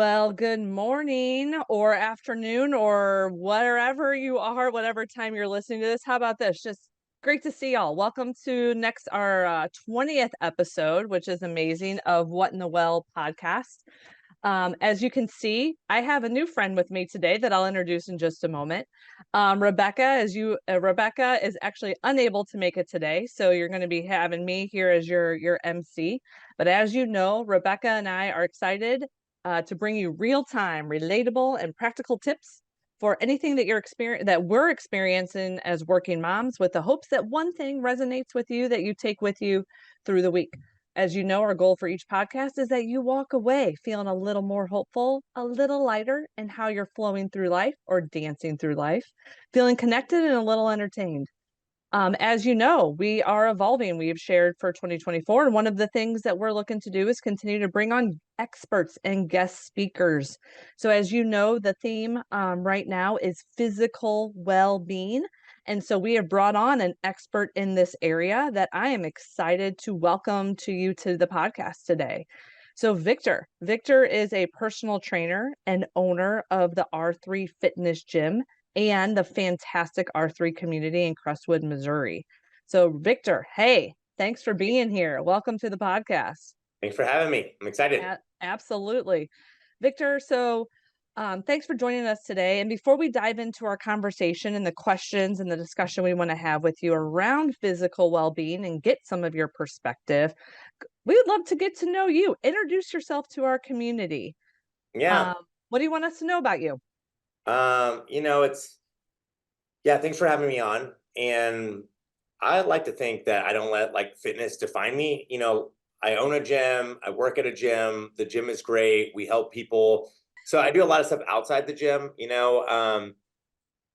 Well, good morning or afternoon or wherever you are, whatever time you're listening to this. How about this? Just great to see y'all. Welcome to our 20th episode, which is amazing, of What in the Well podcast. As you can see, I have a new friend with me today that I'll introduce in just a moment. Rebecca, Rebecca is actually unable to make it today, so you're going to be having me here as your MC. But as you know, Rebecca and I are excited to bring you real-time, relatable, and practical tips for anything that we're experiencing as working moms, with the hopes that one thing resonates with you that you take with you through the week. As you know, our goal for each podcast is that you walk away feeling a little more hopeful, a little lighter in how you're flowing through life or dancing through life, feeling connected and a little entertained. As you know, we are evolving. We have shared for 2024, and one of the things that we're looking to do is continue to bring on experts and guest speakers. So, as you know, the theme right now is physical well-being. And so we have brought on an expert in this area that I am excited to welcome to you to the podcast today. So Victor is a personal trainer and owner of the R3 Fitness Gym and the fantastic R3 community in Crestwood, Missouri. So Victor, hey, thanks for being here. Welcome to the podcast. Thanks for having me. I'm excited. Absolutely. Victor, so thanks for joining us today. And before we dive into our conversation and the questions and the discussion we want to have with you around physical well-being and get some of your perspective, we would love to get to know you. Introduce yourself to our community. Yeah. What do you want us to know about you? Thanks for having me on. And I like to think that I don't let fitness define me. I own a gym, I work at a gym. The gym is great. We help people. So I do a lot of stuff outside the gym.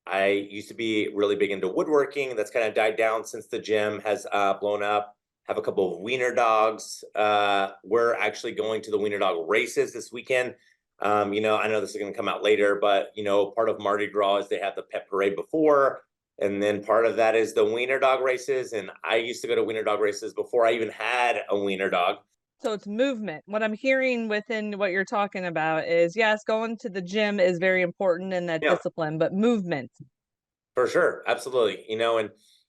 I used to be really big into woodworking. That's kind of died down since the gym has blown up. Have a couple of wiener dogs. We're actually going to the wiener dog races this weekend. I know this is going to come out later, but part of Mardi Gras is they have the pet parade before, and then part of that is the wiener dog races. And I used to go to wiener dog races before I even had a wiener dog. So it's movement. What I'm hearing within what you're talking about is, yes, going to the gym is very important in that discipline, but movement. For sure. Absolutely.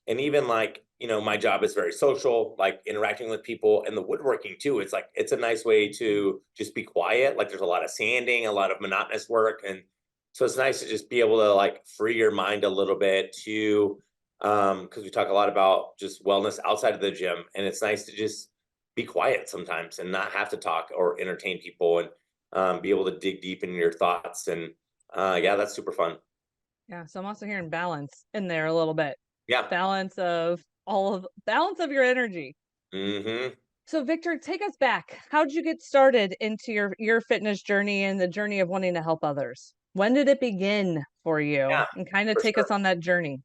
And even my job is very social, like interacting with people, and the woodworking too. It's a nice way to just be quiet. Like there's a lot of sanding, a lot of monotonous work. And so it's nice to just be able to free your mind a little bit to, because we talk a lot about just wellness outside of the gym. And it's nice to just be quiet sometimes and not have to talk or entertain people, and be able to dig deep into your thoughts. And that's super fun. Yeah, so I'm also hearing balance in there a little bit. Yeah. Balance of your energy. Mm-hmm. So Victor, take us back. How did you get started into your fitness journey and the journey of wanting to help others? When did it begin for you? Yeah, And kind of for take sure. us on that journey.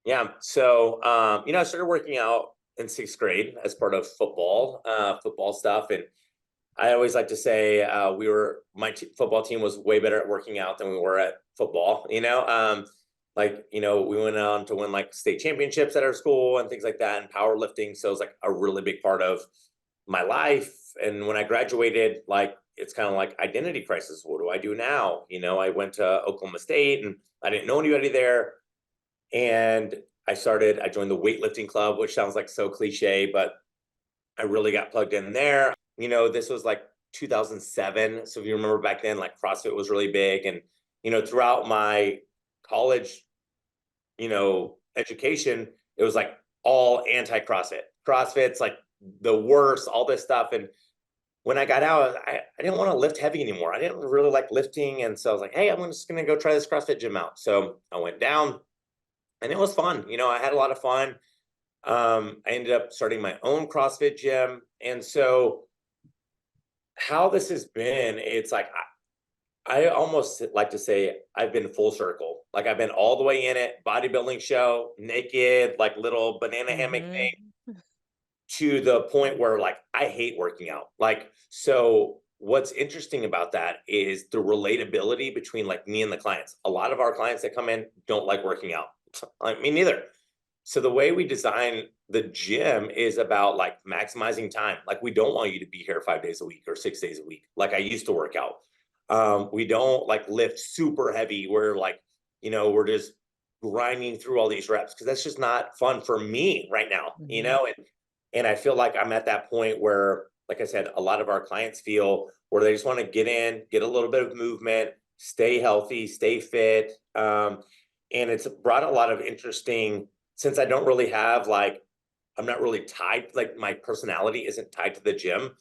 Yeah. So, I started working out in sixth grade as part of football stuff. And I always like to say my football team was way better at working out than we were at football. We went on to win state championships at our school and things like that, and powerlifting. So it was a really big part of my life. And when I graduated, it's kind of like identity crisis. What do I do now? I went to Oklahoma State and I didn't know anybody there. And I joined the weightlifting club, which sounds so cliche, but I really got plugged in there. This was 2007. So if you remember back then, CrossFit was really big. And, throughout my college, education, it was all anti-CrossFit. CrossFit's the worst, all this stuff. And when I got out, I didn't want to lift heavy anymore. I didn't really like lifting. And so I was like, hey, I'm just going to go try this CrossFit gym out. So I went down and it was fun. I had a lot of fun. I ended up starting my own CrossFit gym. And so how this has been, it's I almost like to say I've been full circle. I've been all the way in it, bodybuilding show, naked, little banana hammock thing, to the point where I hate working out. So what's interesting about that is the relatability between me and the clients. A lot of our clients that come in don't like working out. Me neither. So the way we design the gym is about maximizing time. We don't want you to be here 5 days a week or 6 days a week. I used to work out. We don't like lift super heavy. We're like, we're just grinding through all these reps because that's just not fun for me right now, Mhm. and I feel like I'm at that point where, like I said, a lot of our clients feel where they just want to get in, get a little bit of movement, stay healthy, stay fit. And it's brought a lot of interesting, since I don't really have like, I'm not really tied, like my personality isn't tied to the gym.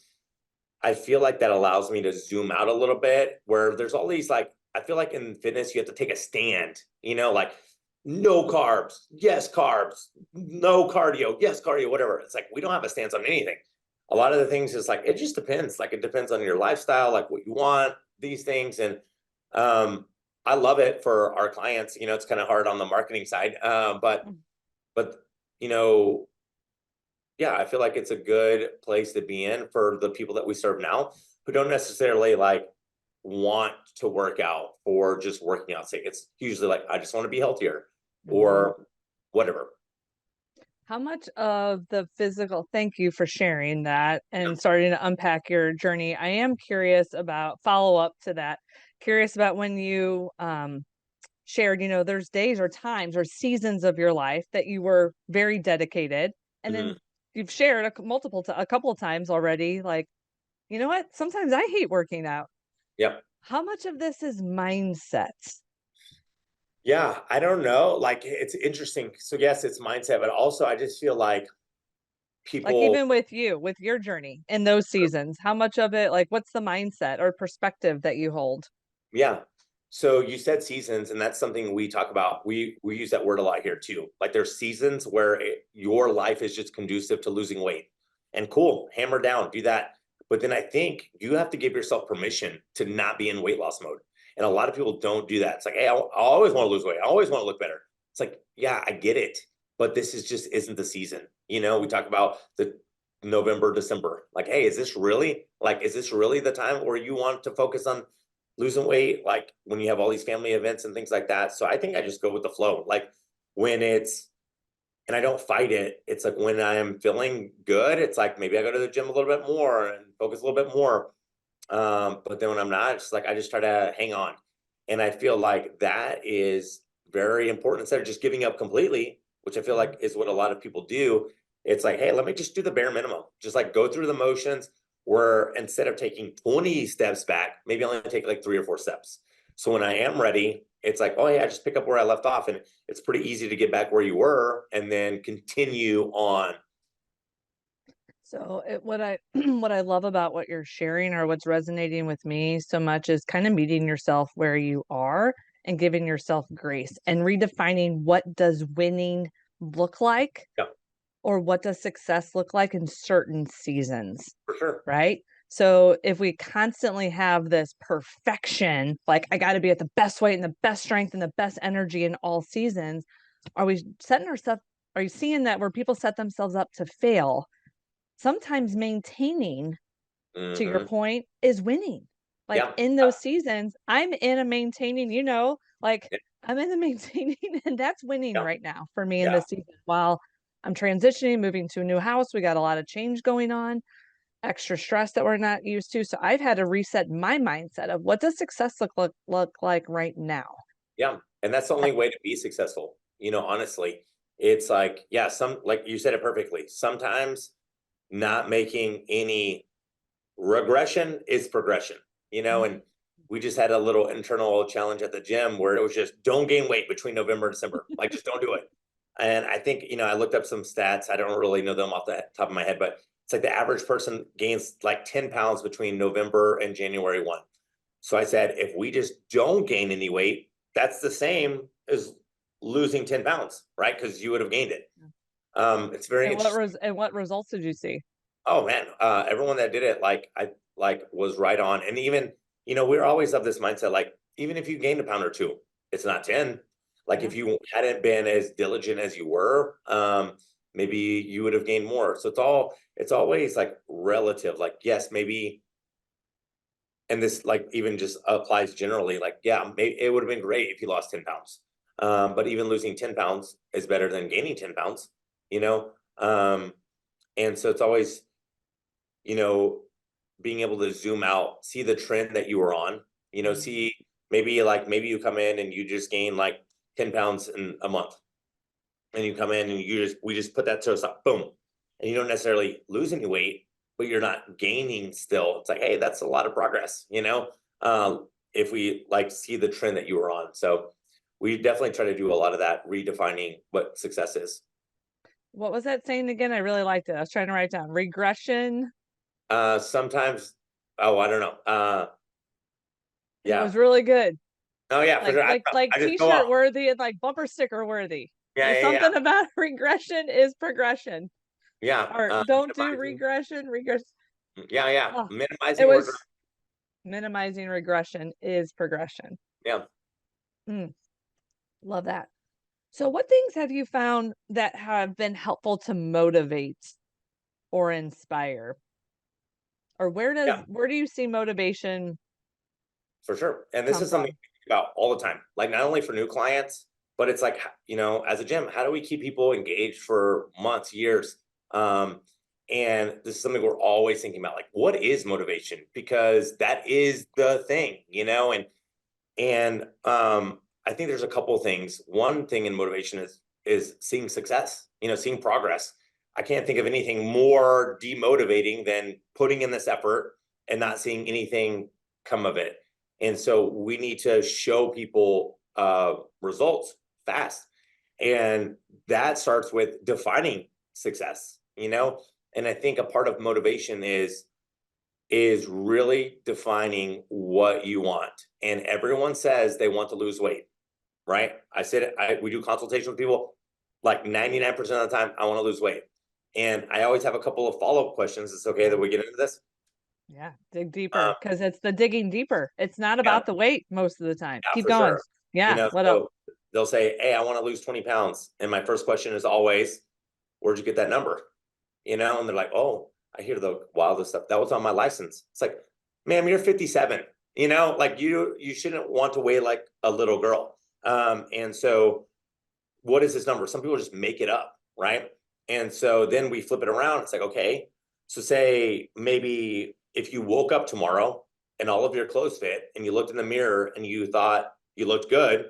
I feel like that allows me to zoom out a little bit where there's all these like, I feel like in fitness, you have to take a stand, like no carbs, yes, carbs, no cardio, yes, cardio, whatever. It's like, we don't have a stance on anything. A lot of the things is like, it just depends. Like, it depends on your lifestyle, like what you want, these things. And I love it for our clients. It's kind of hard on the marketing side. But, you know, yeah, I feel like it's a good place to be in for the people that we serve now who don't necessarily like want to work out for just working out sake. It's usually like, I just want to be healthier Mhm. or whatever. How much of the physical, thank you for sharing that Yeah. and starting to unpack your journey. I am curious about follow up to that. Curious about when you shared, there's days or times or seasons of your life that you were very dedicated. And then Mhm. you've shared a couple of times already, like, you know what? Sometimes I hate working out. Yep. How much of this is mindset? Yeah. I don't know. Like, it's interesting. So, yes, it's mindset, but also I just feel like Like people, even with you, with your journey in those seasons, how much of it, like what's the mindset or perspective that you hold? yeah. So you said seasons, and that's something we talk about. We use that word a lot here too. Like, there's seasons where your life is just conducive to losing weight, and cool, hammer down, do that. But then I think you have to give yourself permission to not be in weight loss mode. And a lot of people don't do that. It's like, hey, I always want to lose weight. I always want to look better. It's like, yeah, I get it, but this is just isn't the season. We talk about the November, December. Like, hey, is this really the time where you want to focus on losing weight, like when you have all these family events and things like that? So I think I just go with the flow. Like, when it's, and I don't fight it. It's like when I'm feeling good, it's like maybe I go to the gym a little bit more and focus a little bit more. But then when I'm not, it's like I just try to hang on. And I feel like that is very important instead of just giving up completely, which I feel Mhm. like is what a lot of people do. It's like, hey, let me just do the bare minimum, just like go through the motions, where instead of taking 20 steps back, maybe I only take like 3 or 4 steps. So when I am ready, it's like, oh yeah, I just pick up where I left off. And it's pretty easy to get back where you were and then continue on. So what I what I love about what you're sharing or what's resonating with me so much is kind of meeting yourself where you are and giving yourself grace and redefining what does winning look like Yeah, or what does success look like in certain seasons, for sure. right? So if we constantly have this perfection, like I got to be at the best weight and the best strength and the best energy in all seasons, are we setting ourselves, are you seeing that where people set themselves up to fail? Sometimes maintaining, to your Hmm. point, is winning. Like Yeah. in those seasons, I'm in a maintaining, like Yeah. I'm in the maintaining, and that's winning Yeah. right now for me in Yeah. this season. While I'm transitioning, moving to a new house, we got a lot of change going on, extra stress that we're not used to. So I've had to reset my mindset of what does success look like right now. Yeah. And that's the only way to be successful. Honestly, it's like, yeah, like you said it perfectly. Sometimes not making any regression is progression, and we just had a little internal challenge at the gym where it was just don't gain weight between November and December. Like, just don't do it. And I think, I looked up some stats. I don't really know them off the top of my head, but it's like the average person gains like 10 pounds between November and January 1. So I said, if we just don't gain any weight, that's the same as losing 10 pounds, right? Because you would have gained it. It's very interesting. And what results did you see? Oh man, everyone that did it, like I like was right on. And even, we're always of this mindset, like even if you gained a pound or two, it's not 10. Like, Yeah. if you hadn't been as diligent as you were, maybe you would have gained more. So it's always like relative. Like, yes, maybe, and this like even just applies generally, like, yeah, maybe it would have been great if you lost 10 pounds. But even losing 10 pounds is better than gaining 10 pounds, you know? And so it's always, you know, being able to zoom out, see the trend that you were on, see maybe you come in and you just gain like 10 pounds in a month, and you come in and we just put that to us up, boom, and you don't necessarily lose any weight, but you're not gaining still. It's like, hey, that's a lot of progress, if we like see the trend that you were on. So we definitely try to do a lot of that, redefining what success is. What was that saying again? I really liked it. I was trying to write down regression. Sometimes, oh, I don't know. It Yeah. was really good. Oh yeah, for Like sure. like like I just go t-shirt off. worthy and like bumper sticker worthy. Yeah, There's yeah, yeah. something about regression is progression. Yeah. Or don't do Minimizing. regression, regress. Yeah, yeah. Oh, it Minimizing regret. was minimizing regression is progression. Yeah. Mm, love that. So what things have you found that have been helpful to motivate or inspire? Or Yeah, where do you see motivation for sure. And this come is something from? we think about all the time. Like not only for new clients, but it's like, as a gym, how do we keep people engaged for months, years? Um, and this is something we're always thinking about. Like, what is motivation? Because that is the thing, and I think there's a couple of things. One thing in motivation is seeing success, seeing progress. I can't think of anything more demotivating than putting in this effort and not seeing anything come of it. And so we need to show people results fast. And that starts with defining success, And I think a part of motivation is really defining what you want. And everyone says they want to lose weight, right? We do consultation with people like 99% of the time, I want to lose weight. And I always have a couple of follow-up questions. It's okay that Yeah. we get into this. Yeah, dig Um, deeper because it's the digging deeper. It's not yeah, about the weight most of the time. yeah, Keep for going. sure. Yeah, what else? So they'll say, hey, I want to lose 20 pounds. And my first question is always, where'd you get that number? And they're like, oh, I hear the wildest stuff. That was on my license. It's like, ma'am, you're 57. Like you shouldn't want to weigh like a little girl. And so what is this number? Some people just make it up, right? And so then we flip it around. It's like, okay, so say maybe if you woke up tomorrow and all of your clothes fit and you looked in the mirror and you thought you looked good,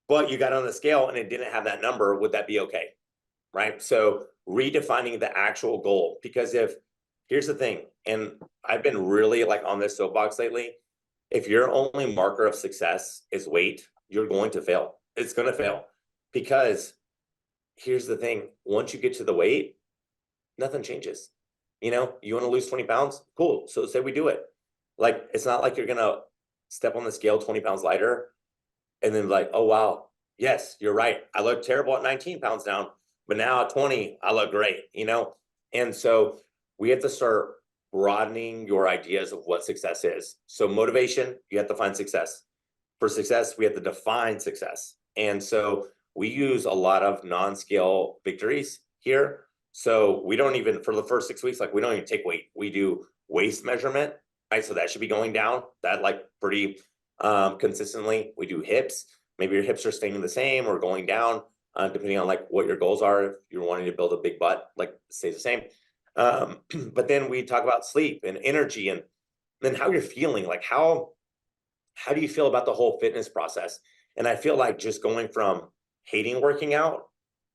but you got on the scale and it didn't have that number, would that be okay? Right? So redefining the actual goal, because here's the thing, and I've been really like on this soapbox lately. If your only marker of success is weight, you're going to fail. It's going to fail because here's the thing. Once you get to the weight, nothing changes. You want to lose 20 pounds? Cool. So say we do it. Like, it's not like you're going to step on the scale 20 pounds lighter and then like, oh, wow, yes, you're right. I look terrible at 19 pounds down, but now at 20, I look great. And so we have to start broadening your ideas of what success is. So motivation, you have to find success. For success, we have to define success. And so we use a lot of non-scale victories here. So we don't even, for the first 6 weeks, like we don't even take weight. We do waist measurement, right? So that should be going down, that like pretty consistently. We do hips. Maybe your hips are staying the same or going down, depending on like what your goals are. If you're wanting to build a big butt, like it stays the same. But then we talk about sleep and energy and then how you're feeling, like how do you feel about the whole fitness process? And I feel like just going from hating working out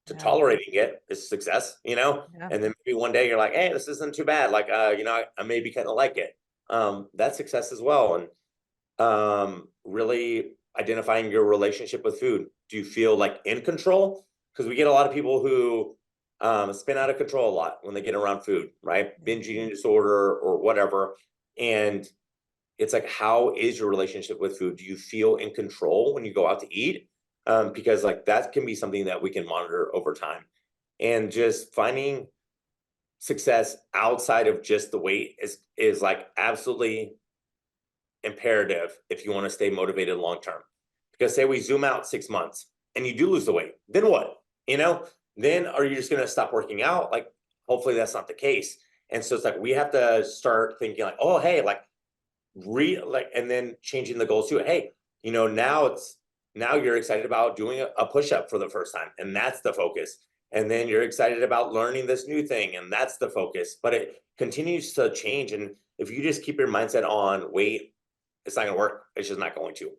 to Yeah, tolerating it is success. yeah. And then maybe one day you're like, hey, this isn't too bad. Like, I maybe kind of like it. That's success as well. And really identifying your relationship with food. Do you feel like in control? Because we get a lot of people who spin out of control a lot when they get around food, right? Yeah. Binge eating disorder or whatever. And it's like, how is your relationship with food? Do you feel in control when you go out to eat? Because like that can be something that we can monitor over time. And just finding success outside of just the weight is like absolutely imperative if you want to stay motivated long term. Because say we zoom out 6 months and you do lose the weight, then what? Then are you just going to stop working out? Like, hopefully that's not the case. And so it's like we have to start thinking like, oh, hey, like and then changing the goals to it. Hey, now you're excited about doing a push-up for the first time, and that's the focus. And then you're excited about learning this new thing, and that's the focus. But it continues to change. And if you just keep your mindset on weight it's not going to work. It's just not going to.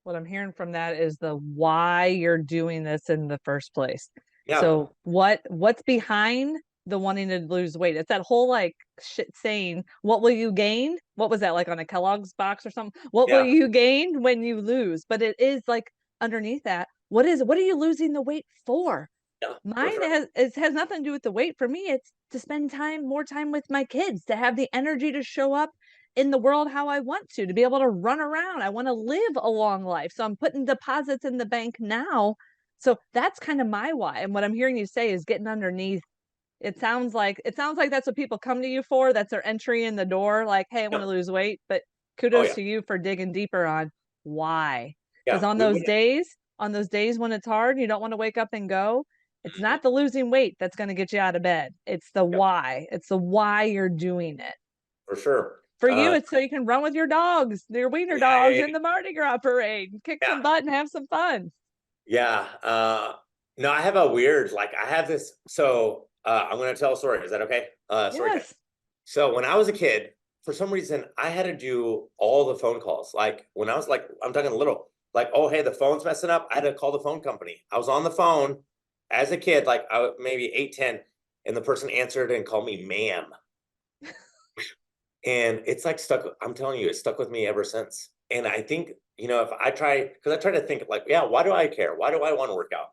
What I'm hearing from that is the why you're doing this in the first place. Yeah. So what's behind the wanting to lose weight? It's that whole like shit saying, what will you gain? What was that, like on a Kellogg's box or something? What will Yeah. you gain when you lose? But it is like underneath that, what are you losing the weight for? Yeah. For Mine sure. has nothing to do with the weight. For me, it's to spend more time with my kids, to have the energy to show up in the world how I want to be able to run around. I want to live a long life. So I'm putting deposits in the bank now. So that's kind of my why. And what I'm hearing you say is getting underneath. It sounds like that's what people come to you for. That's their entry in the door. Like, hey, I want Yeah. to lose weight. But Oh kudos yeah. to you for digging deeper on why. Because Yeah. on We those wouldn't. days, on those days when it's hard, you don't want to wake up and go. It's Mhm. not the losing weight that's going to get you out of bed. It's the Yep. why. It's the why you're doing it. For sure. For you, it's so you can run with your dogs, your wiener dogs Yeah. in the Mardi Gras parade, kick Yeah. some butt and have some fun. Yeah. No, I have a weird, like I have this. So I'm going to tell a story. Is that okay? Story time. Yes. So when I was a kid, for some reason, I had to do all the phone calls. Like when I was like, I'm talking little, like, oh, hey, the phone's messing up. I had to call the phone company. I was on the phone as a kid, like I was maybe 8, 10, and the person answered and called me ma'am. And it's like stuck. I'm telling you, it's stuck with me ever since. And I think, if I try, because I try to think like, yeah, why do I care? Why do I want to work out?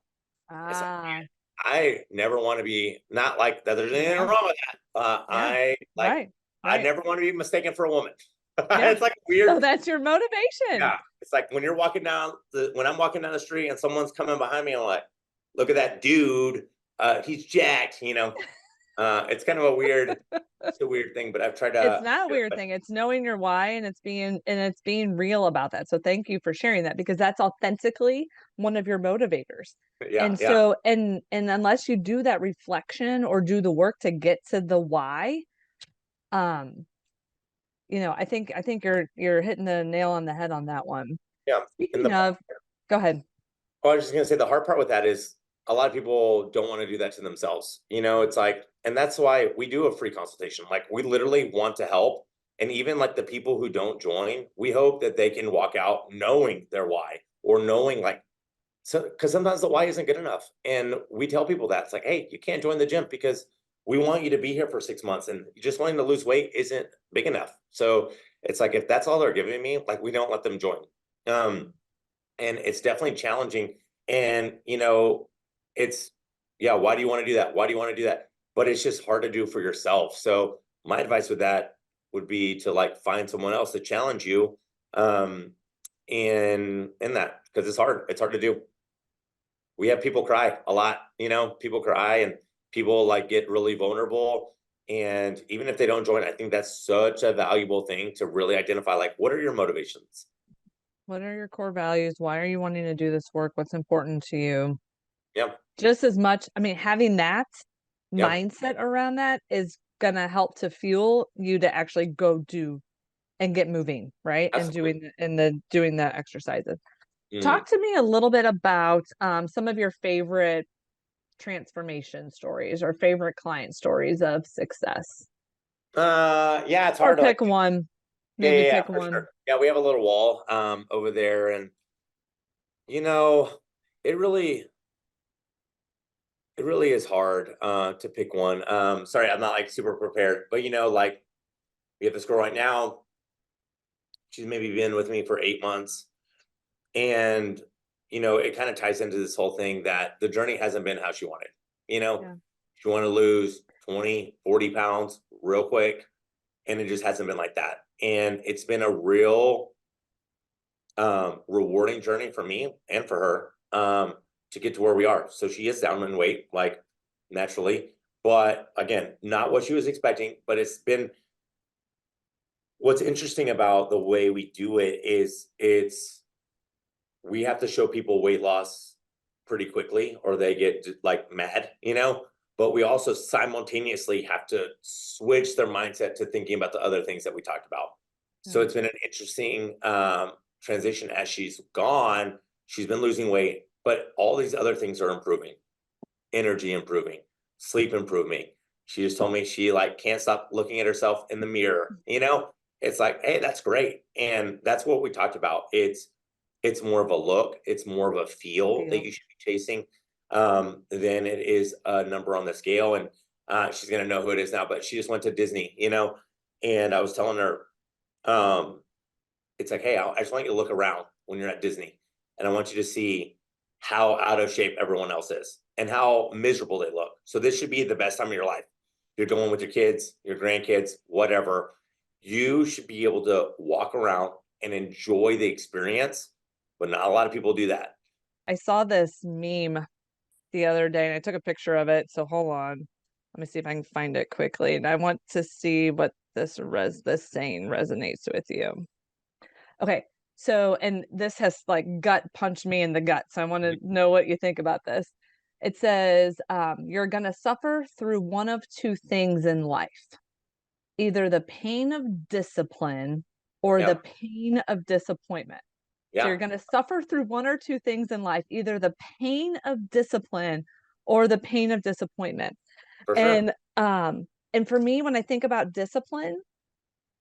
It's like, Ah, I never want to be, not like that there's anything yeah, wrong with that. yeah. Right, I right. never want to be mistaken for a woman. Yeah. It's like So weird. that's your motivation. Yeah. It's like when I'm walking down the street and someone's coming behind me, I'm like, look at that dude. He's jacked. It's kind of it's a weird thing, but I've tried It's to, not a weird thing. It's knowing your why and it's being real about that. So thank you for sharing that because that's authentically one of your motivators. yeah, And yeah, so and unless you do that reflection or do the work to get to the why, um, I think you're hitting the nail on the head on that one. yeah. And Speaking of, go ahead. I was just gonna say the hard part with that is a lot of people don't want to do that to themselves. It's like, and that's why we do a free consultation. Like we literally want to help. And even like the people who don't join, we hope that they can walk out knowing their why or knowing like, so because sometimes the why isn't good enough. And we tell people that it's like, hey, you can't join the gym because we want you to be here for 6 months and just wanting to lose weight isn't big enough. So it's like if that's all they're giving me, like we don't let them join. And it's definitely challenging. And it's yeah, why do you want to do that? Why do you want to do that? But it's just hard to do for yourself. So my advice with that would be to like find someone else to challenge you in that because it's hard to do. We have people cry a lot, people cry and people like get really vulnerable. And even if they don't join, I think that's such a valuable thing to really identify like what are your motivations. What are your core values? Why are you wanting to do this work? What's important to you? Yeah, Just as much, I mean, having that yeah, mindset around that is gonna help to fuel you to actually go do and get moving, right? And absolutely. doing the exercises. Mm. Talk to me a little bit about some of your favorite transformation stories or favorite client stories of success. Yeah, it's Or hard to like. pick one. Maybe Yeah, pick for one. sure. Yeah, we have a little wall over there, and you know, it really it really is hard to pick one. Sorry, I'm not like super prepared, but like we have this girl right now. She's maybe been with me for 8 months, and it kind of ties into this whole thing that the journey hasn't been how she wanted. You know, Yeah. she wanted to lose 20, 40 pounds real quick, and it just hasn't been like that. And it's been a real rewarding journey for me and for her to get to where we are. So she is down in weight, like naturally, but again, not what she was expecting. But it's been what's interesting about the way we do it is we have to show people weight loss pretty quickly or they get like mad. But we also simultaneously have to switch their mindset to thinking about the other things that we talked about. So Yeah. it's been an interesting transition as she's gone. She's been losing weight, but all these other things are improving. Energy improving, sleep improving. She just told me she like can't stop looking at herself in the mirror. it's like, hey, that's great. And that's what we talked about. It's more of a look, it's more of a feel that Feel. you should be chasing, than it is a number on the scale. And she's gonna know who it is now, but she just went to Disney, and I was telling her, um, it's like, hey, I just want you to look around when you're at Disney, and I want you to see how out of shape everyone else is and how miserable they look. So this should be the best time of your life. You're going with your kids, your grandkids, whatever. You should be able to walk around and enjoy the experience, but not a lot of people do that. I saw this meme the other day and I took a picture of it. So hold on. Let me see if I can find it quickly. And I want to see what this saying resonates with you. Okay. So, and this has like gut punched me in the gut. So I want to know what you think about this. It says, you're going to suffer through one of two things in life, either the pain of discipline or the Yeah, pain of disappointment. So yeah, you're going to suffer through one or two things in life, either the pain of discipline or the pain of disappointment. for sure. And for me, when I think about discipline,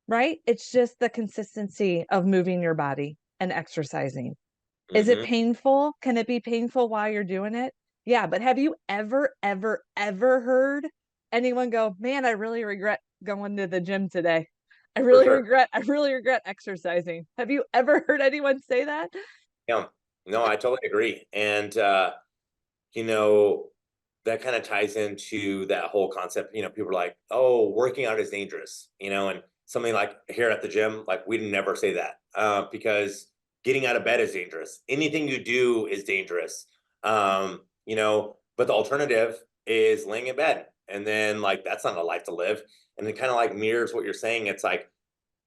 right? It's just the consistency of moving your body and exercising. Is it Hmm. painful? Can it be painful while you're doing it? Yeah, but have you ever heard anyone go, "Man, I really regret going to the gym today. For sure. I really regret exercising." Have you ever heard anyone say that? Yeah. No, I totally agree. And you know, that kind of ties into that whole concept. People are like, oh, working out is dangerous, and something like here at the gym, like we'd never say that, because getting out of bed is dangerous. Anything you do is dangerous. But the alternative is laying in bed. And then like that's not a life to live. And it kind of like mirrors what you're saying. It's like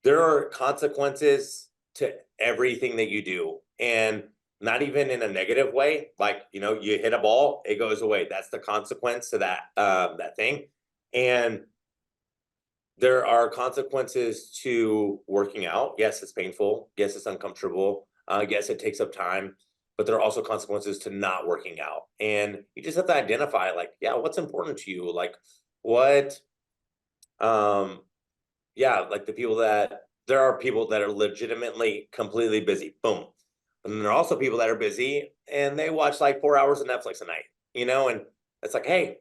there are consequences to everything that you do. And not even in a negative way. Like, you hit a ball, it goes away. That's the consequence to that thing. And there are consequences to working out. Yes, it's painful. Yes, it's uncomfortable. Yes, it takes up time, but there are also consequences to not working out. And you just have to identify, like, yeah, what's important to you? Like, what, um, yeah, like there are people that are legitimately completely busy. Boom. And then there are also people that are busy and they watch like 4 hours of Netflix a night, and it's like, hey,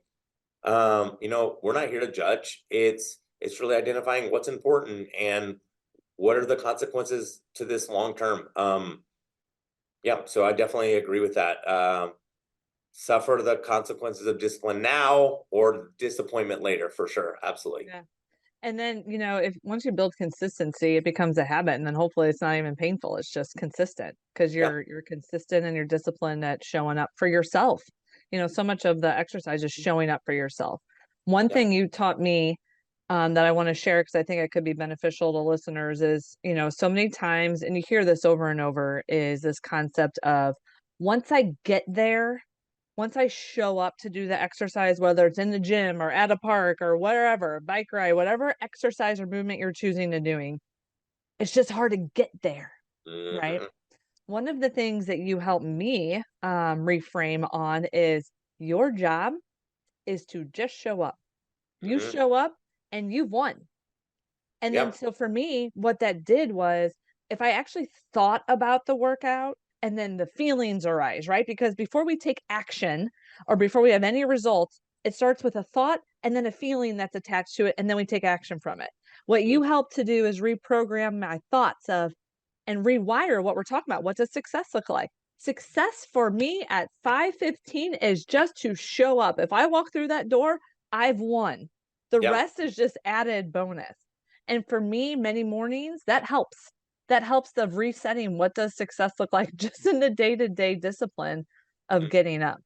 we're not here to judge. It's really identifying what's important and what are the consequences to this long term. Yeah, so I definitely agree with that. Suffer the consequences of discipline now or disappointment later, for sure. Absolutely. Yeah. And then, if once you build consistency, it becomes a habit and then hopefully it's not even painful. It's just consistent because Yeah. you're consistent and you're disciplined at showing up for yourself. So much of the exercise is showing up for yourself. One Yeah. thing you taught me that I want to share because I think it could be beneficial to listeners is, so many times, and you hear this over and over, is this concept of once I get there, once I show up to do the exercise, whether it's in the gym or at a park or wherever, bike ride, whatever exercise or movement you're choosing to doing, it's just hard to get there, right? Hmm. One of the things that you help me reframe on is your job is to just show up. You Hmm. show up and you've won. And then, Yep. so for me, what that did was if I actually thought about the workout and then the feelings arise, right? Because before we take action or before we have any results, it starts with a thought and then a feeling that's attached to it. And then we take action from it. What Mm. you help to do is reprogram my thoughts of and rewire what we're talking about. What does success look like? Success for me at 5:15 is just to show up. If I walk through that door, I've won. The Yep. rest is just added bonus. And for me, many mornings, that helps. That helps the resetting. What does success look like just in the day-to-day discipline of Mm. getting up?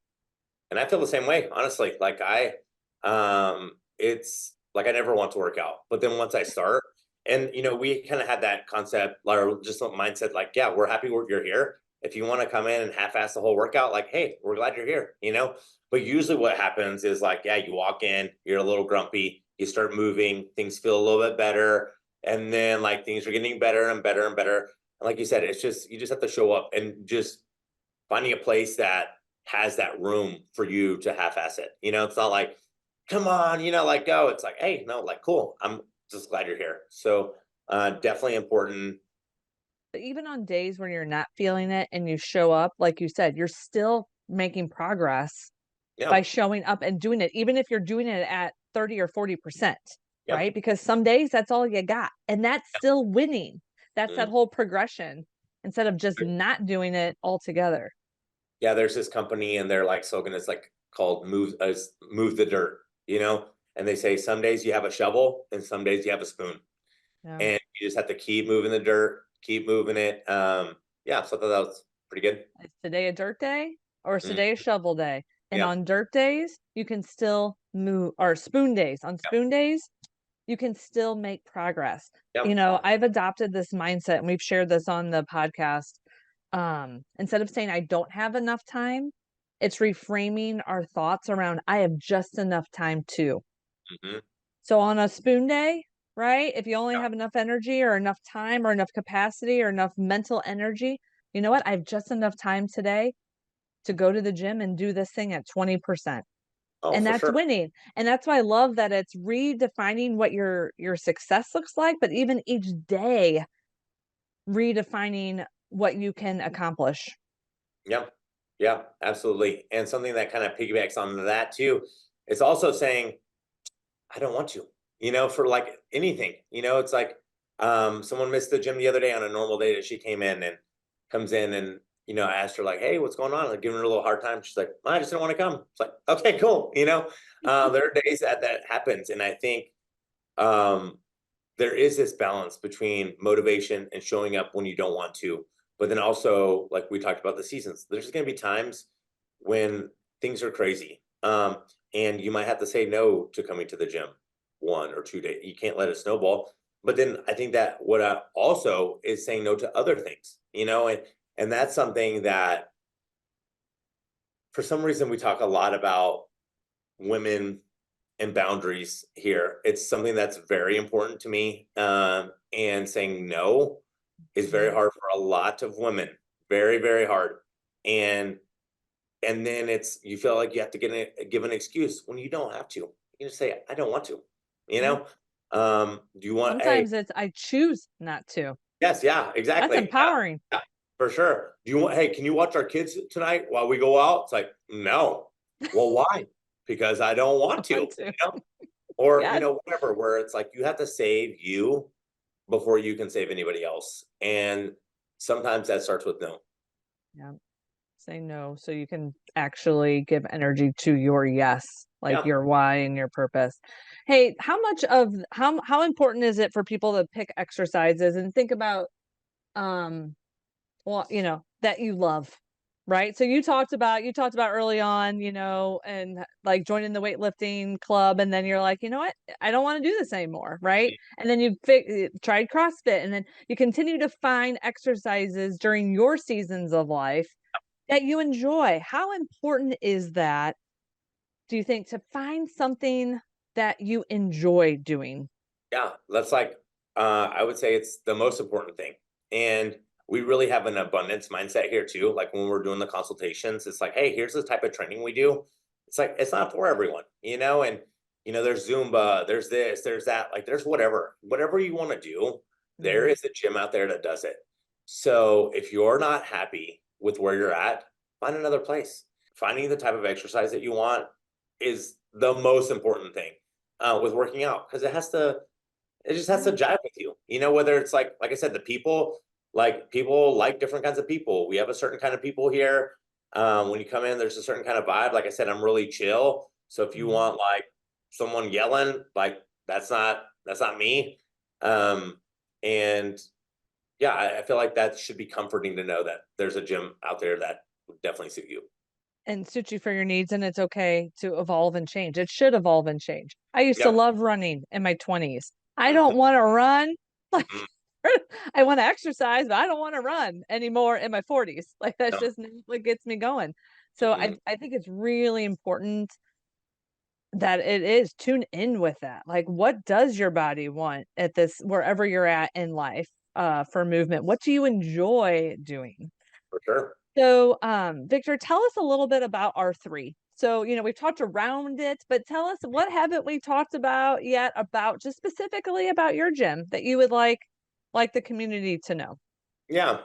And I feel the same way, honestly. It's like I never want to work out, but then once I start, and we kind of had that concept or just a mindset, like, yeah, we're happy you're here. If you want to come in and half-ass the whole workout, like, hey, we're glad you're here. But usually what happens is like, yeah, you walk in, you're a little grumpy, you start moving, things feel a little bit better, and then like things are getting better and better and better. And like you said, it's just you just have to show up and just finding a place that has that room for you to half-ass it. It's not like, come on, like go. It's like, hey, no, like cool. I'm just glad you're here. So Definitely important. But even on days when you're not feeling it and you show up, like you said, you're still making progress by Yeah. showing up and doing it, even if you're doing it at 30 or 40%, Yep. right? Because some days that's all you got. And that's still winning. That's that Mhm. whole progression instead of just not doing it altogether. Yeah, there's this company and their like slogan is like called move the dirt, and they say some days you have a shovel and some days you have a spoon, Yeah. and you just have to keep moving the dirt, keep moving it. Yeah, so I thought that was pretty good. Is today a dirt day or is Mm, today a shovel day? And yeah. on dirt days, you can still move, or spoon days. On Yeah. spoon days, you can still make progress. Yeah. I've adopted this mindset and we've shared this on the podcast. Instead of saying I don't have enough time, it's reframing our thoughts around I have just enough time to. Hmm. So on a spoon day, right? If you only Yeah. have enough energy or enough time or enough capacity or enough mental energy, you know what? I have just enough time today to go to the gym and do this thing at 20%. Oh, And for that's sure. winning. And that's why I love that it's redefining what your success looks like, but even each day redefining what you can accomplish. Yeah. Yeah, absolutely. And something that kind of piggybacks on that too, it's also saying I don't want to, for like anything. It's like someone missed the gym the other day on a normal day that she came in and comes in and I asked her like, hey, what's going on? Like giving her a little hard time. She's like, I just didn't want to come. It's like, okay, cool. There are days that happens. And I think um there is this balance between motivation and showing up when you don't want to, but then also like we talked about the seasons, there's going to be times when things are crazy, and you might have to say no to coming to the gym 1 or 2 days. You can't let it snowball. But then I think that what I also is saying no to other things, and that's something that for some reason we talk a lot about women and boundaries here. It's something that's very important to me. And saying no is very Mhm. hard for a lot of women. Very, very hard. And and then it's you feel like you have to give an excuse when you don't have to. You just say, I don't want to. You Yeah. know? Do you want, hey, Sometimes it's I choose not to. yes, yeah, That's exactly. Yeah, empowering. yeah, for sure. Do you want, hey, can you watch our kids tonight while we go out? It's like, no. Well, why? Because I don't I want to, want to. or Yes. whatever, where it's like you have to save you before you can save anybody else, and sometimes that starts with no. Yeah. Say no so you can actually give energy to your yes, like Yeah. your why and your purpose. Hey, how important is it for people to pick exercises and think about well, that you love, right? So you talked about early on, and like joining the weightlifting club, and then you're like, you know what? I don't want to do this anymore, right? And then tried CrossFit, and then you continue to find exercises during your seasons of life that you enjoy. How important is that, do you think, to find something that you enjoy doing? Yeah, that's like I would say it's the most important thing. And we really have an abundance mindset here too. Like when we're doing the consultations, it's like, hey, here's the type of training we do. It's like it's not for everyone, and there's Zumba, there's this, there's that, like there's whatever you want to do, there Mhm. is a gym out there that does it. So if you're not happy with where you're at, find another place. Finding the type of exercise that you want is the most important thing with working out, because it just has to Yeah. jive with you. Whether it's like I said, the people like different kinds of people. We have a certain kind of people here. When you come in, there's a certain kind of vibe. Like I said, I'm really chill. So if you Mhm. want like someone yelling, like that's not me. Um, and yeah, I feel like that should be comforting to know that there's a gym out there that would definitely suit you. And suit you for your needs, and it's okay to evolve and change. It should evolve and change. I used to Yep. love running in my 20s. I Mhm. don't want to run. Like Mhm. I want to exercise, but I don't want to run anymore in my 40s. Like that's No. just not what gets me going. So I Mhm. I think it's really important that it is tune in with that. Like what does your body want at this wherever you're at in life for movement? What do you enjoy doing? For sure. So, Victor, tell us a little bit about R3. So, we've talked around it, but tell us, what haven't we talked about yet about just specifically about your gym that you would like like the community to know? Yeah.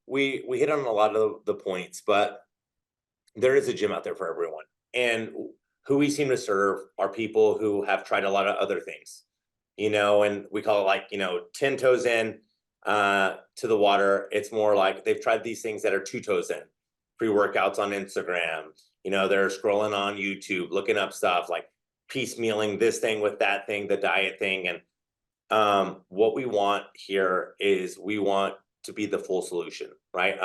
We hit on a lot of the points, but there is a gym out there for everyone. And who we seem to serve are people who have tried a lot of other things, and we call it like, 10 toes in to the water. It's more like they've tried these things that are 2 toes in, pre-workouts on Instagram. They're scrolling on YouTube, looking up stuff like piecemealing this thing with that thing, the diet thing. And what we want here is we want to be the full solution, right?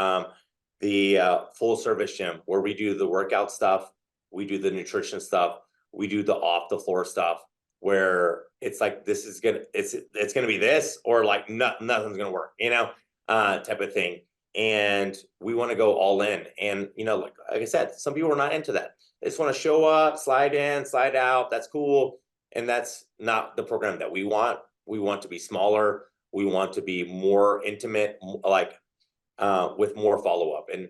The full service gym where we do the workout stuff, we do the nutrition stuff, we do the off the floor stuff, where it's like it's gonna be this, or like nothing's gonna work, type of thing. And we want to go all in. And like I said, some people are not into that. They just want to show up, slide in, slide out. That's cool. And that's not the program that we want. We want to be smaller. We want to be more intimate, like with more follow up. And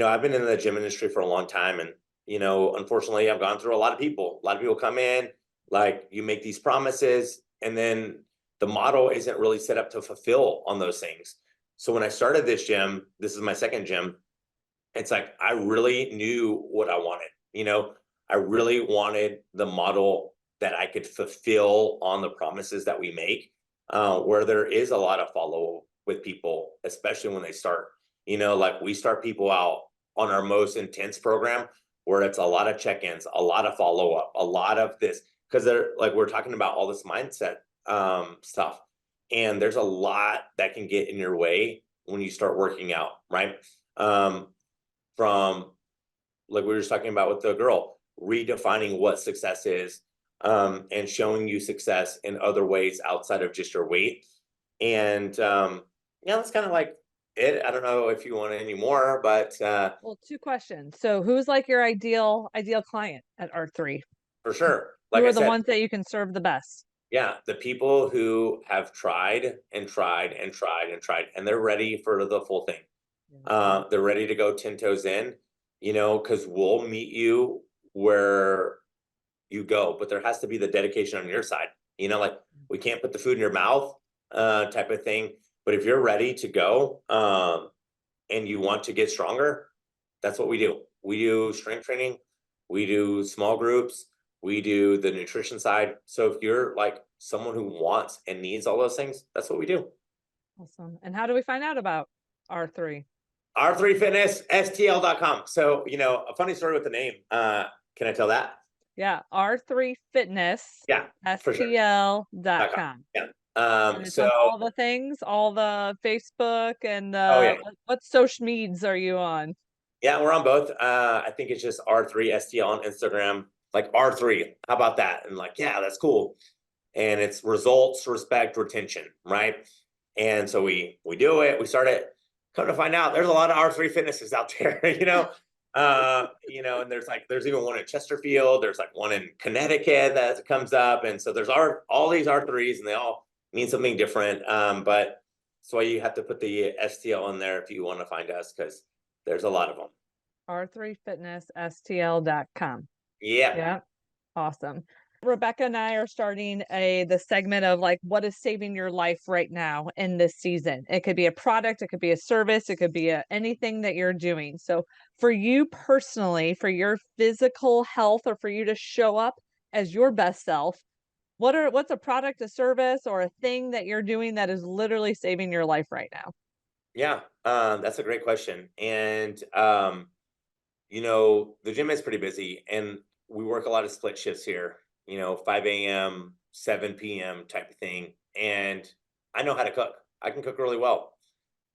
I've been in the gym industry for a long time, and unfortunately, I've gone through a lot of people. A lot of people come in, like you make these promises, and then the model isn't really set up to fulfill on those things. So when I started this gym, this is my second gym. It's like I really knew what I wanted. I really wanted the model that I could fulfill on the promises that we make, where there is a lot of follow with people, especially when they start. Like we start people out on our most intense program where it's a lot of check-ins, a lot of follow-up, a lot of this, because they're like, we're talking about all this mindset stuff. And there's a lot that can get in your way when you start working out, right? From like we were just talking about with the girl, redefining what success is, and showing you success in other ways outside of just your weight. And yeah, that's kind of like it. I don't know if you want any more, but Well, two questions. So who's like your ideal client at R3? for sure, Who like I are the said, ones that you can serve the best? yeah, the people who have tried and tried and tried and tried, and they're ready for the full thing. They're ready to go 10 toes in, because we'll meet you where you go, but there has to be the dedication on your side. Like we can't put the food in your mouth, type of thing. But if you're ready to go, and you want to get stronger, that's what we do. We do strength training, we do small groups, we do the nutrition side. So if you're like someone who wants and needs all those things, that's what we do. Awesome. And how do we find out about R3? R3fitnessstl.com. So, a funny story with the name. Can I tell that? Yeah, R3 Fitness Yeah, for sure. .com. STL.com. Yeah. And it's So, on all the things, all the Facebook and oh yeah. what social medias are you on? Yeah, we're on both. I think it's just R3STL on Instagram, like R3. How about that? And like, yeah, that's cool. And it's results, respect, retention, right? And so we do it. We start it. Come to find out, there's a lot of R3 fitnesses out there, and there's even one in Chesterfield. There's like one in Connecticut that comes up, and so there's all these R3s, and they all mean something different. But that's why you have to put the STL in there if you want to find us, because there's a lot of them. R3fitnessstl.com. Yeah. Yeah. Awesome. Rebecca and I are starting the segment of like what is saving your life right now in this season. It could be a product, it could be a service, it could be anything that you're doing. So for you personally, for your physical health, or for you to show up as your best self, what's a product, a service, or a thing that you're doing that is literally saving your life right now? Yeah, that's a great question. And the gym is pretty busy, and we work a lot of split shifts here, 5 a.m., 7 p.m. type of thing. And I know how to cook. I can cook really well,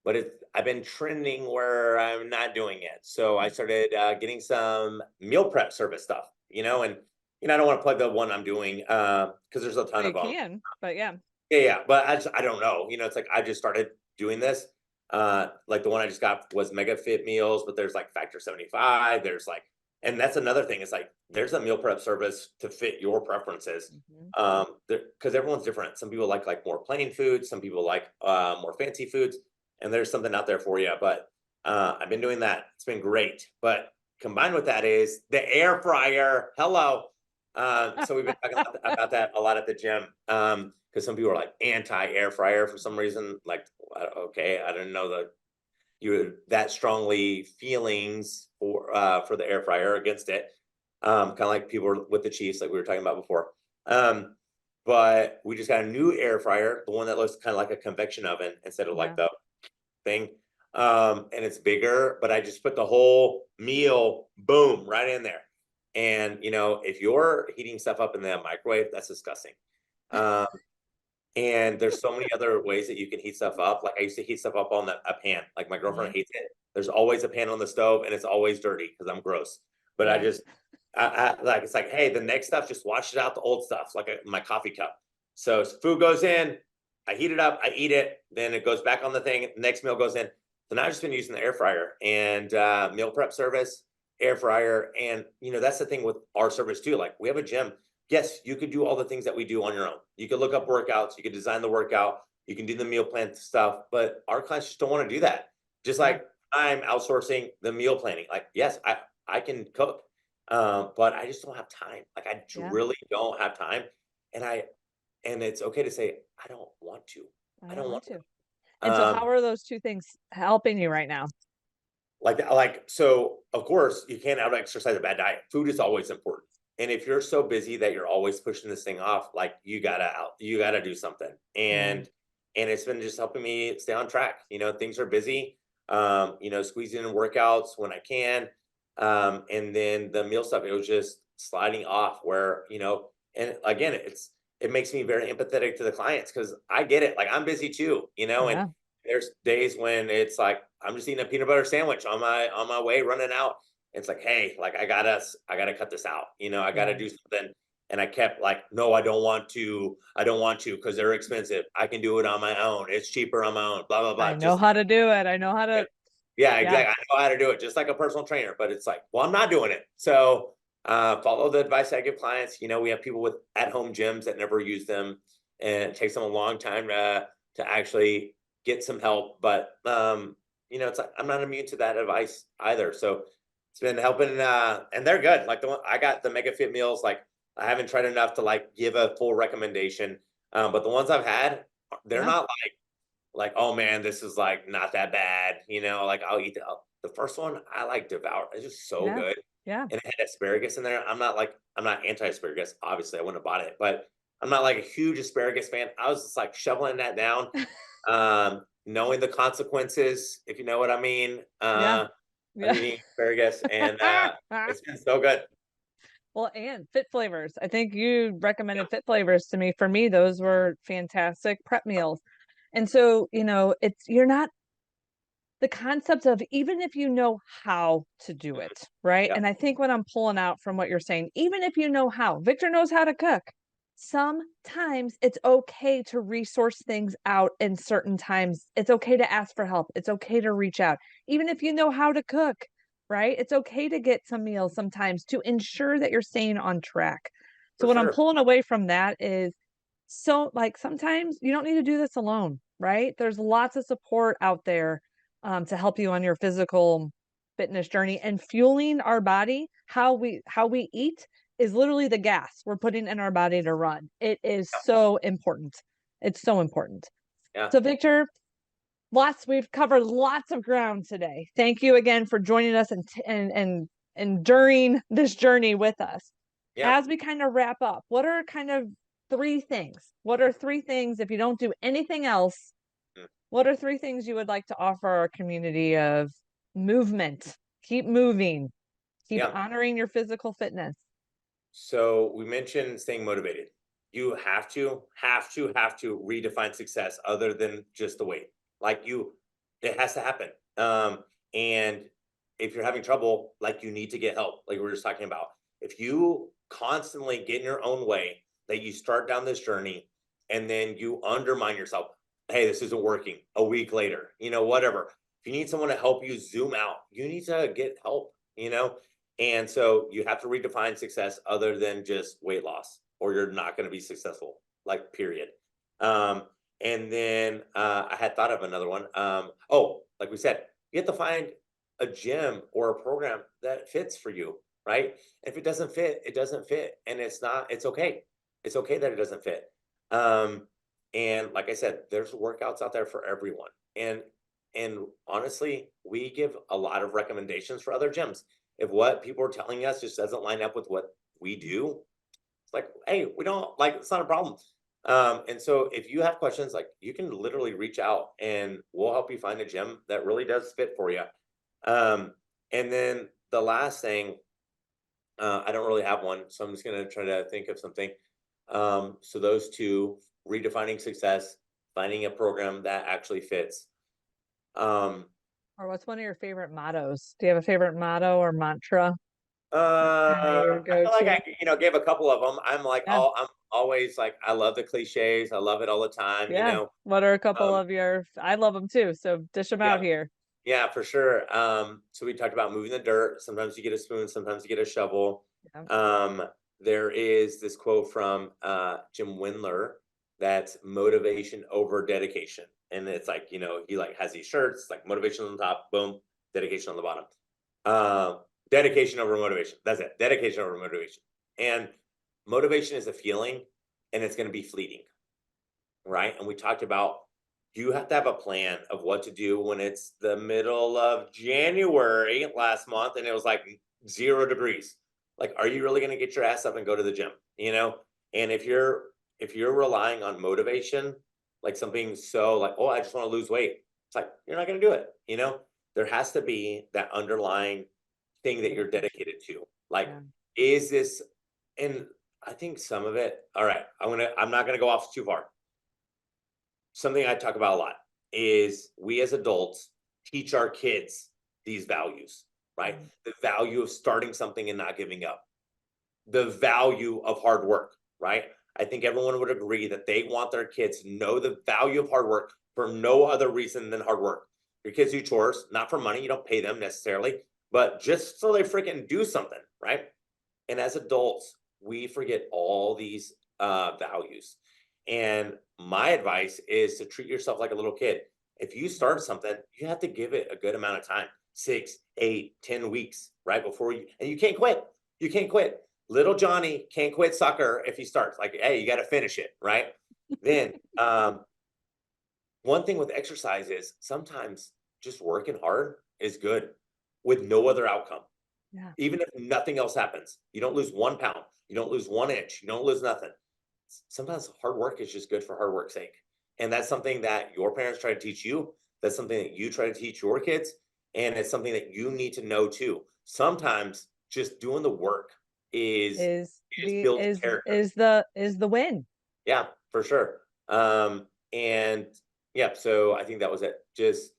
but I've been trending where I'm not doing it. So I started getting some meal prep service stuff, and I don't want to plug the one I'm doing because there's a ton Well, of you them. can, but yeah. Yeah, but I don't know. It's like I just started doing this. Like the one I just got was Mega Fit meals, but there's like Factor 75. There's like, and that's another thing. It's like there's a meal prep service to fit your preferences. Because everyone's different. Some people like more plain foods. Some people like more fancy foods, and there's something out there for you. But I've been doing that. It's been great. But combined with that is the air fryer. Hello. So we've been talking about that a lot at the gym. Because because some people are like anti-air fryer for some reason. Like, okay, I didn't know that you were that strongly feelings for the air fryer against it. Kind of like people with the Chiefs, like we were talking about before. But we just got a new air fryer, the one that looks kind of like a convection oven instead of like Yeah. the thing. And it's bigger, but I just put the whole meal, boom, right in there. And if you're heating stuff up in the microwave, that's disgusting. Um, and there's so many other ways that you can heat stuff up. Like I used to heat stuff up on a pan. Like my girlfriend hates it. There's always a pan on the stove, and it's always dirty because I'm gross. But Yeah. I like, it's like, hey, the next stuff, just wash it out, the old stuff, like my coffee cup. So food goes in, I heat it up, I eat it, then it goes back on the thing. The next meal goes in. So now I've just been using the air fryer and meal prep service, air fryer, and that's the thing with our service too. Like we have a gym. Yes, you could do all the things that we do on your own. You could look up workouts, you could design the workout, you can do the meal plan stuff, but our clients just don't want to do that. Just like I'm outsourcing the meal planning. Like, yes, I can cook, but I just don't have time. Like I Yeah. really don't have time. And it's okay to say, I don't want to. I I don't don't want want to. to. And so how are those two things helping you right now? So of course you can't out exercise a bad diet. Food is always important. And if you're so busy that you're always pushing this thing off, like you gotta do something. And it's been just helping me stay on track. Things are busy. Squeezing in workouts when I can. And then the meal stuff, it was just sliding off where, and again, it makes me very empathetic to the clients because I get it. Like I'm busy too, and Yeah. there's days when it's like I'm just eating a peanut butter sandwich on my way running out. It's like, hey, like I gotta cut this out. I gotta Yeah. do something. And I kept like, no, I don't want to because they're expensive. I can do it on my own. It's cheaper on my own. Blah blah blah. I know Just how to do it. I know how to. yeah, Yeah. exactly. I know how to do it, just like a personal trainer. But it's like, well, I'm not doing it. So follow the advice I give clients. We have people with at-home gyms that never use them, and it takes them a long time to actually get some help. But it's like I'm not immune to that advice either. So it's been helping, and they're good. Like the one I got, the Mega Fit meals. Like I haven't tried enough to like give a full recommendation, but the ones I've had, they're Yeah. not like, oh man, this is like not that bad. Like I'll eat the first one. I like devour. It's just so Yeah. good, Yeah. and it had asparagus in there. I'm not anti-asparagus. Obviously, I wouldn't have bought it, but I'm not like a huge asparagus fan. I was just like shoveling that down, knowing the consequences, if you know what I mean, Yeah. of Yeah. eating asparagus, and it's been so good. Well, and Fit Flavors. I think you recommended Fit Flavors to me. For me, those were fantastic prep meals. And so, you're not the concept of even if you know how to do Mhm. it, right? Yeah, And I think what I'm pulling out from what you're saying, even if you know how, Victor knows how to cook. Sometimes it's okay to resource things out in certain times. It's okay to ask for help. It's okay to reach out, even if you know how to cook, right? It's okay to get some meals sometimes to ensure that you're staying on track. So, for what I'm sure. pulling away from that is so, like, sometimes you don't need to do this alone, right? There's lots of support out there to help you on your physical fitness journey and fueling our body. How we eat is literally the gas we're putting in our body to run. It is Yeah, so important. It's so important. yeah, So, Victor, we've covered lots of ground today. Thank you again for joining us and during this journey with us. yeah. As we kind of wrap up, what are kind of three things? What are three things, if you don't do anything else, Mm, what are three things you would like to offer our community of movement? Keep moving, keep yeah. honoring your physical fitness. So we mentioned staying motivated. You have to redefine success other than just the weight. Like it has to happen. And if you're having trouble, like you need to get help, like we were just talking about. If you constantly get in your own way, that you start down this journey and then you undermine yourself. Hey, this isn't working. A week later, whatever. If you need someone to help you zoom out, you need to get help. And so you have to redefine success other than just weight loss, or you're not going to be successful, like, period. Um, and then I had thought of another one. Like we said, you have to find a gym or a program that fits for you, right? If it doesn't fit, it doesn't fit. And it's okay. It's okay that it doesn't fit. Um, And like I said, there's workouts out there for everyone. And honestly, we give a lot of recommendations for other gyms. If what people are telling us just doesn't line up with what we do, it's like, hey, we don't like, it's not a problem. And so if you have questions, like you can literally reach out and we'll help you find a gym that really does fit for you. Um, and then the last thing, I don't really have one, so I'm just gonna try to think of something. So those two, redefining success, finding a program that actually fits. Um, Or what's one of your favorite mottos? Do you have a favorite motto or mantra? Kind of your I feel like go-to? gave a couple of them. Yeah. I'm always like, I love the cliches. I love it all the time, you Yeah. know. What are a couple Um, of your, I love them too. So dish them yeah, out here. yeah, for sure. So we talked about moving the dirt. Sometimes you get a spoon, sometimes you get a shovel. Yeah. Um, there is this quote from Jim Windler that's motivation over dedication. And it's like, he like has these shirts, like motivation on the top, boom, dedication on the bottom. Dedication over motivation. That's it. Dedication over motivation. And motivation is a feeling and it's going to be fleeting, right? And we talked about you have to have a plan of what to do when it's the middle of January last month and it was like 0 degrees. Like, are you really going to get your ass up and go to the gym? And if you're relying on motivation, like something so like, oh, I just want to lose weight, it's like you're not going to do it. There has to be that underlying thing that you're Dedication. dedicated to. Like, Yeah. is this? And I think some of it. All right, I'm not gonna go off too far. Something I talk about a lot is we as adults teach our kids these values, right? Right. The value of starting something and not giving up, the value of hard work, right? I think everyone would agree that they want their kids to know the value of hard work for no other reason than hard work. Your kids do chores, not for money, you don't pay them necessarily, but just so they freaking do something, right? And as adults, we forget all these values. And my advice is to treat yourself like a little kid. If you start something, you have to give it a good amount of time, 6, 8, 10 weeks, right? Before and you can't quit. You can't quit. Little Johnny can't quit soccer if he starts. Like, hey, you got to finish it, right? Then, one thing with exercise is sometimes just working hard is good with no other outcome. Yeah. Even if nothing else happens, you don't lose 1 pound, you don't lose 1 inch, you don't lose nothing. Sometimes hard work is just good for hard work's sake. And that's something that your parents try to teach you. That's something that you try to teach your kids. And it's something that you need to know too. Sometimes just doing the work is Is is the builds character. is the win. Yeah, for sure. And yeah, so I think that was it. Just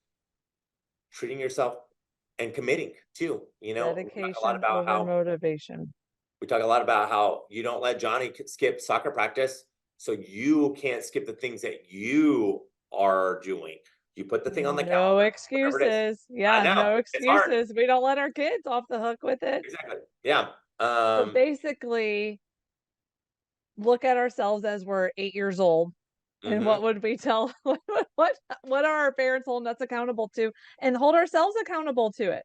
treating yourself and committing too. We talk a lot Dedication about over how motivation. you don't let Johnny skip soccer practice, so you can't skip the things that you are doing. You put the thing on the No calendar, whatever it is. excuses. I Yeah, know no it's hard. excuses. We don't let our kids off the hook with it. Exactly. Yeah. So basically, look at ourselves as we're 8 years old, and hmm what would we tell what are our parents holding us accountable to, and hold ourselves accountable to it.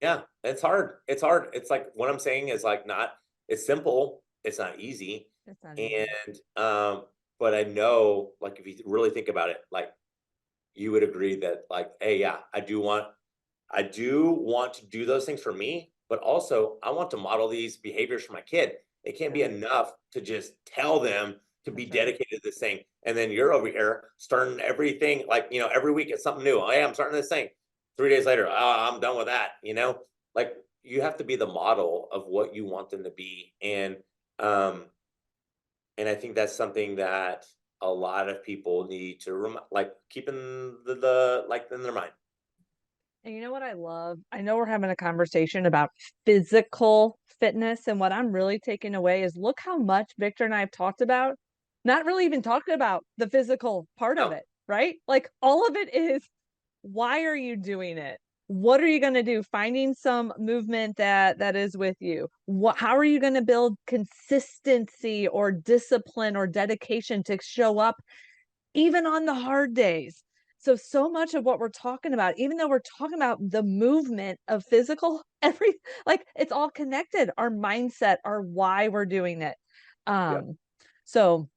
Yeah, it's hard. It's hard. It's like what I'm saying is like not. It's simple. It's not easy. It's not easy. And but I know, like, if you really think about it, like you would agree that, like, hey, yeah, I do want to do those things for me, but also I want to model these behaviors for my kid. It can't be Yeah, enough to just tell them to be that's right. dedicated to this thing. And then you're over here starting everything, like, every week it's something new. Oh, yeah, I'm starting this thing. 3 days later, oh, I'm done with that. Like, you have to be the model of what you want them to be. Um, and I think that's something that a lot of people need to like keep in the like in their mind. And you know what I love? I know we're having a conversation about physical fitness, and what I'm really taking away is look how much Victor and I have talked about, not really even talking about the physical part of No, it, right? Like all of it is why are you doing it? What are you going to do? Finding some movement that is with you. How are you going to build consistency or discipline or dedication to show up even on the hard days? So much of what we're talking about, even though we're talking about the movement of physical, like it's all connected. Our mindset, our why we're doing it. yeah. Um, so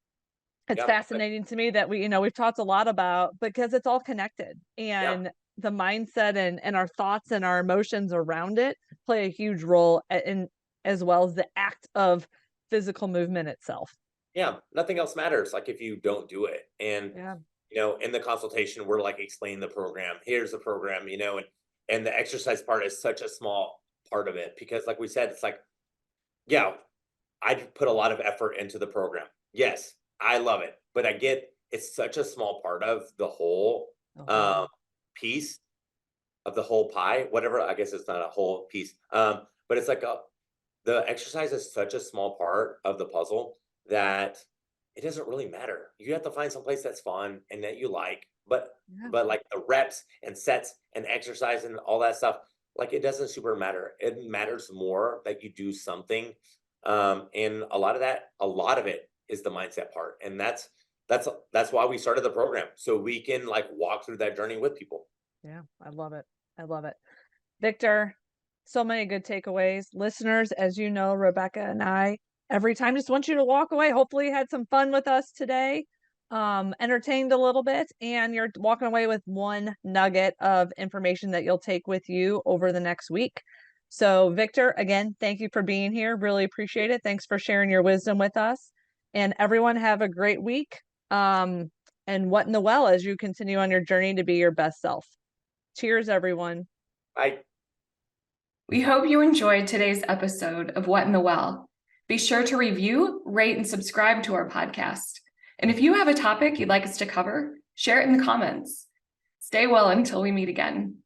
It's fascinating to me that we've talked a lot about, because it's all connected, and the mindset and our thoughts and our emotions around it play a huge role in, as well as the act of physical movement itself. Yeah, nothing else matters like if you don't do it. And in the consultation, we're like explaining the program. Here's the program, and the exercise part is such a small part of it, because like we said, it's like, yeah, I put a lot of effort into the program. Yes, I love it, but I get it's such a small part of the whole piece of the whole pie, whatever. I guess it's not a whole piece. But it's like the exercise is such a small part of the puzzle that it doesn't really matter. You have to find some place that's fun and that you like, but like the reps and sets and exercise and all that stuff, like it doesn't super matter. It matters more that you do something. And a lot of it is the mindset part. And that's why we started the program. So we can like walk through that journey with people. Yeah, I love it. I love it. Victor, so many good takeaways. Listeners, as you know, Rebecca and I, every time just want you to walk away. Hopefully you had some fun with us today, entertained a little bit, and you're walking away with one nugget of information that you'll take with you over the next week. So Victor, again, thank you for being here. Really appreciate it. Thanks for sharing your wisdom with us. And everyone have a great week. And what in the well as you continue on your journey to be your best self. Cheers, everyone. Bye. We hope you enjoyed today's episode of What in the Well. Be sure to review, rate, and subscribe to our podcast. And if you have a topic you'd like us to cover, share it in the comments. Stay well until we meet again.